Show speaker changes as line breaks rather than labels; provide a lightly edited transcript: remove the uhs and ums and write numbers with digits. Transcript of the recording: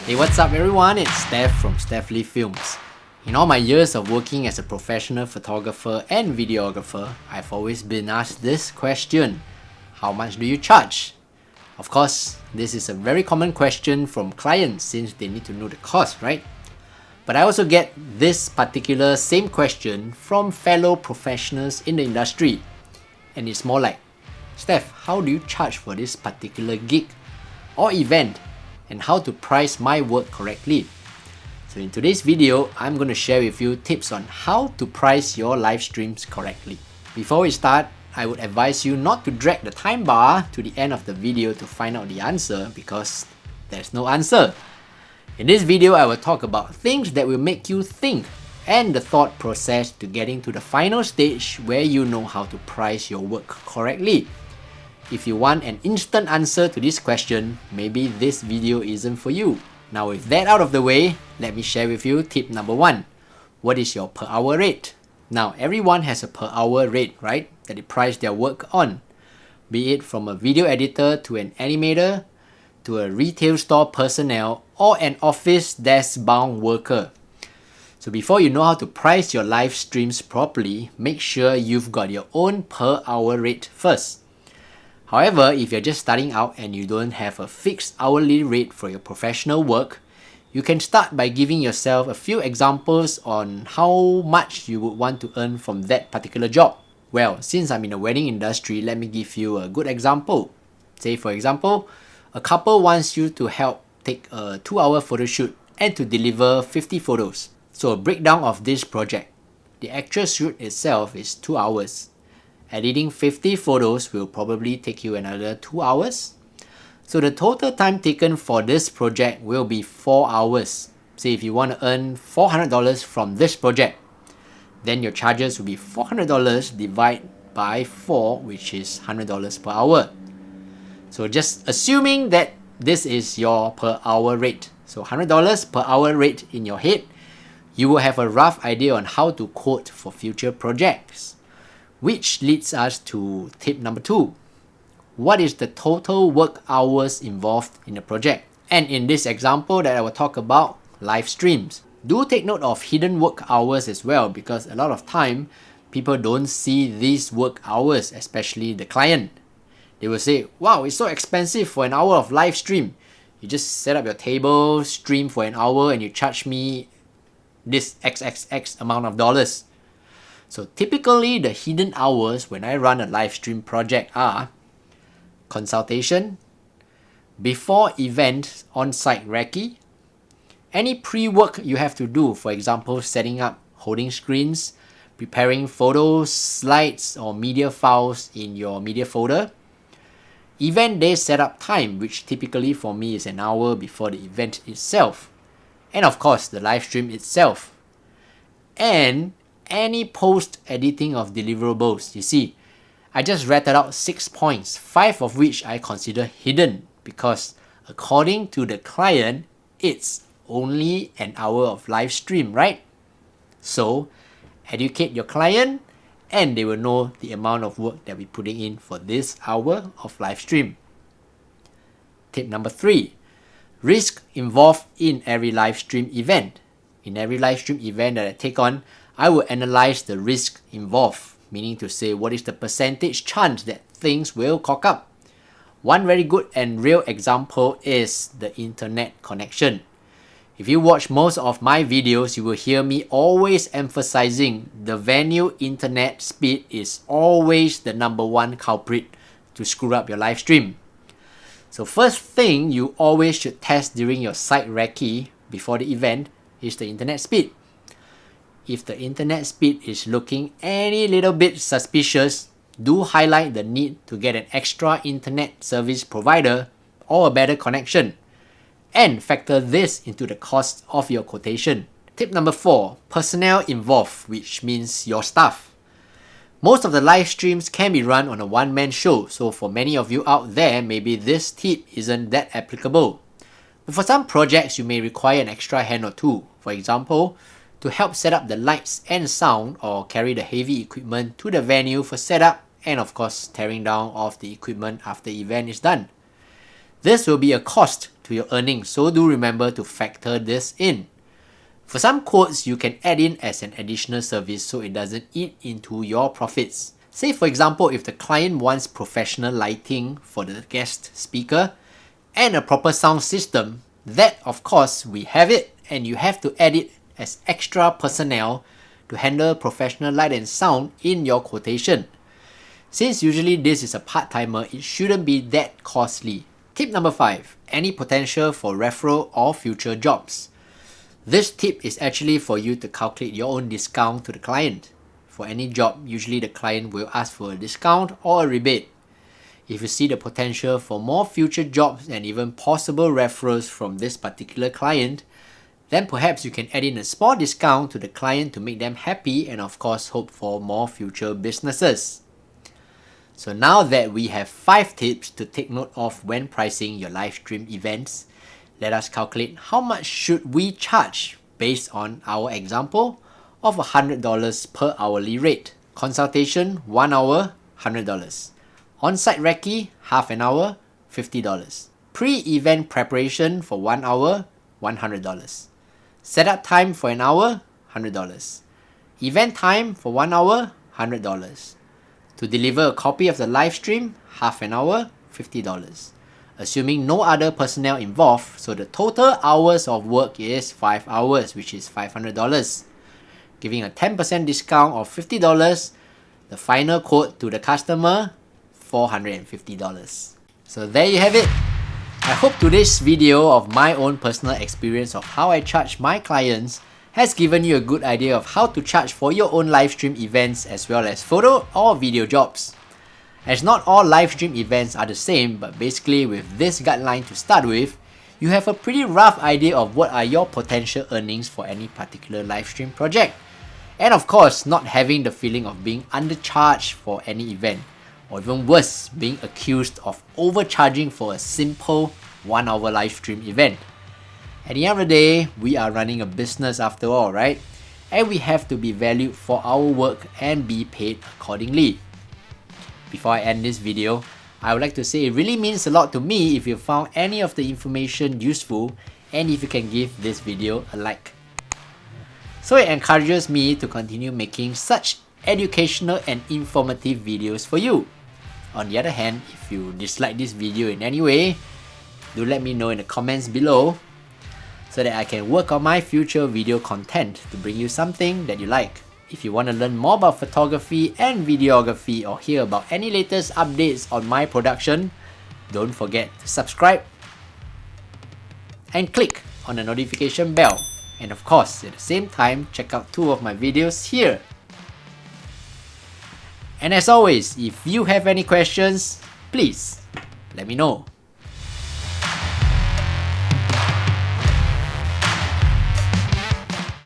Hey, what's up everyone? It's Steph from Steph Lee Films. In all my years of working as a professional photographer and videographer, I've always been asked this question: how much do you charge? Of course, this is a very common question from clients since they need to know the cost, right? But I also get this particular same question from fellow professionals in the industry. And it's more like, Steph, how do you charge for this particular gig or event? And how to price my work correctly. So in today's video, I'm going to share with you tips on how to price your live streams correctly. Before we start, I would advise you not to drag the time bar to the end of the video to find out the answer, because there's no answer. In this video, I will talk about things that will make you think and the thought process to getting to the final stage where you know how to price your work correctly. If you want an instant answer to this question, maybe this video isn't for you. Now with that out of the way, let me share with you tip number 1. What is your per hour rate? Now everyone has a per hour rate, right? That they price their work on. Be it from a video editor to an animator, to a retail store personnel, or an office desk bound worker. So before you know how to price your live streams properly, make sure you've got your own per hour rate first. However, if you're just starting out and you don't have a fixed hourly rate for your professional work, you can start by giving yourself a few examples on how much you would want to earn from that particular job. Well, since I'm in the wedding industry, let me give you a good example. Say for example, a couple wants you to help take a 2-hour photo shoot and to deliver 50 photos. So a breakdown of this project. The actual shoot itself is 2 hours. Editing 50 photos will probably take you another 2 hours. So the total time taken for this project will be 4 hours. Say if you want to earn $400 from this project, then your charges will be $400 divided by 4, which is $100 per hour. So just assuming that this is your per hour rate. So $100 per hour rate in your head, you will have a rough idea on how to quote for future projects. Which leads us to tip number 2. What is the total work hours involved in the project? And in this example that I will talk about, live streams. Do take note of hidden work hours as well, because a lot of time people don't see these work hours, especially the client. They will say, wow, it's so expensive for an hour of live stream. You just set up your table, stream for an hour, and you charge me this XXX amount of dollars. So typically the hidden hours when I run a live stream project are consultation, before event on-site recce, any pre-work you have to do, for example setting up holding screens, preparing photos, slides or media files in your media folder, event day setup time, which typically for me is an hour before the event itself, and of course the live stream itself, and any post-editing of deliverables. You see, I just rattled out 6 points, 5 of which I consider hidden because according to the client, it's only an hour of live stream, right? So, educate your client and they will know the amount of work that we're putting in for this hour of live stream. Tip number 3. Risk involved in every live stream event. In every live stream event that I take on, I will analyze the risk involved, meaning to say what is the percentage chance that things will cock up. One very good and real example is the internet connection. If you watch most of my videos, you will hear me always emphasizing the venue internet speed is always the number 1 culprit to screw up your live stream. So first thing you always should test during your site recce before the event is the internet speed. If the internet speed is looking any little bit suspicious, do highlight the need to get an extra internet service provider or a better connection, and factor this into the cost of your quotation. Tip number 4, personnel involved, which means your staff. Most of the live streams can be run on a one-man show, so for many of you out there, maybe this tip isn't that applicable. But for some projects, you may require an extra hand or two. For example, to help set up the lights and sound or carry the heavy equipment to the venue for setup and of course tearing down of the equipment after the event is done. This will be a cost to your earnings, so do remember to factor this in. For some quotes, you can add in as an additional service so it doesn't eat into your profits. Say for example, if the client wants professional lighting for the guest speaker and a proper sound system, that of course we have it, and you have to add it as extra personnel to handle professional light and sound in your quotation. Since usually this is a part-timer, it shouldn't be that costly. Tip number 5, any potential for referral or future jobs. This tip is actually for you to calculate your own discount to the client. For any job, usually the client will ask for a discount or a rebate. If you see the potential for more future jobs and even possible referrals from this particular client, then perhaps you can add in a small discount to the client to make them happy and of course hope for more future businesses. So now that we have 5 tips to take note of when pricing your live stream events, let us calculate how much should we charge based on our example of $100 per hourly rate. Consultation 1 hour, $100. On-site recce, half an hour, $50. Pre-event preparation for 1 hour, $100. Setup time for an hour, $100. Event time for 1 hour, $100. To deliver a copy of the live stream, half an hour, $50. Assuming no other personnel involved, so the total hours of work is 5 hours, which is $500. Giving a 10% discount of $50, the final quote to the customer, $450. So there you have it. I hope today's video of my own personal experience of how I charge my clients has given you a good idea of how to charge for your own live stream events as well as photo or video jobs. As not all live stream events are the same, but basically with this guideline to start with, you have a pretty rough idea of what are your potential earnings for any particular live stream project. And of course, not having the feeling of being undercharged for any event, or even worse, being accused of overcharging for a simple 1 hour live stream event. At the end of the day, we are running a business after all, right? And we have to be valued for our work and be paid accordingly. Before I end this video, I would like to say it really means a lot to me if you found any of the information useful and if you can give this video a like. So it encourages me to continue making such educational and informative videos for you. On the other hand, if you dislike this video in any way, do let me know in the comments below so that I can work on my future video content to bring you something that you like. If you want to learn more about photography and videography or hear about any latest updates on my production, don't forget to subscribe and click on the notification bell. And of course, at the same time, check out 2 of my videos here. And as always, if you have any questions, please let me know.